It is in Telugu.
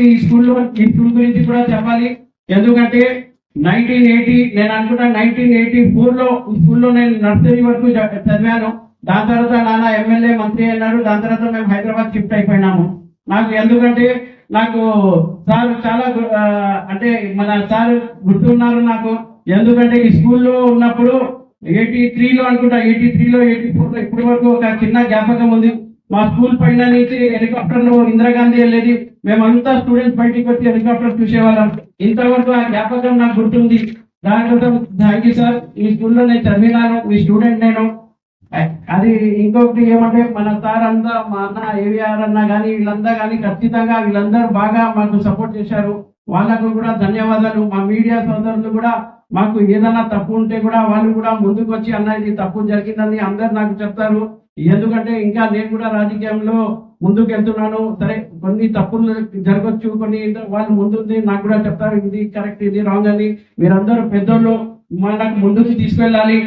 ఈ స్కూల్ గురించి కూడా చెప్పాలి. ఎందుకంటే 1980 నేను అనుకుంటా 1984లో ఈ స్కూల్లో నేను నర్సరీ వరకు చదివాను. దాని తర్వాత నాన్న ఎమ్మెల్యే మంత్రి అన్నారు. దాని తర్వాత మేము హైదరాబాద్ షిఫ్ట్ అయిపోయినాము. నాకు ఎందుకంటే నాకు సార్ చాలా అంటే మన సార్ గుర్తున్నారు నాకు. ఎందుకంటే ఈ స్కూల్లో ఉన్నప్పుడు 83లో అనుకుంటా 83లో 84లో ఇప్పటి వరకు ఒక చిన్న జ్ఞాపకం ఉంది. మా స్కూల్ పైన నుంచి హెలికాప్టర్ లో ఇందిరాగాంధీ వెళ్ళేది. మేమంతా స్టూడెంట్స్ బయటికి వచ్చి హెలికాప్టర్ చూసేవాళ్ళం. ఇంతవరకు ఆ జ్ఞాపకం నాకు గుర్తుంది. దానికోసం థ్యాంక్ యూ సార్. ఈ స్కూల్లో నేను చదివినాను, మీ స్టూడెంట్ నేను. అది ఇంకొకటి ఏమంటే మన సార్ అంతా మా అన్న ఏవిఆర్ అన్న కానీ వీళ్ళందరూ కానీ ఖచ్చితంగా వీళ్ళందరూ బాగా మాకు సపోర్ట్ చేశారు. వాళ్ళకు కూడా ధన్యవాదాలు. మా మీడియా సోదరులు కూడా మాకు ఏదైనా తప్పు ఉంటే కూడా వాళ్ళు కూడా ముందుకు వచ్చి అన్న ఇది తప్పు జరిగిందని అందరు నాకు చెప్తారు. ఎందుకంటే ఇంకా నేను కూడా రాజకీయంలో ముందుకు వెళ్తున్నాను. సరే కొన్ని తప్పులు జరగచ్చు, కొన్ని వాళ్ళు ముందుంది నాకు కూడా చెప్తారు ఇది కరెక్ట్ ఇది రాంగ్ అని. మీరందరూ పెద్దోళ్ళు మనకు ముందుకు తీసుకెళ్ళాలి.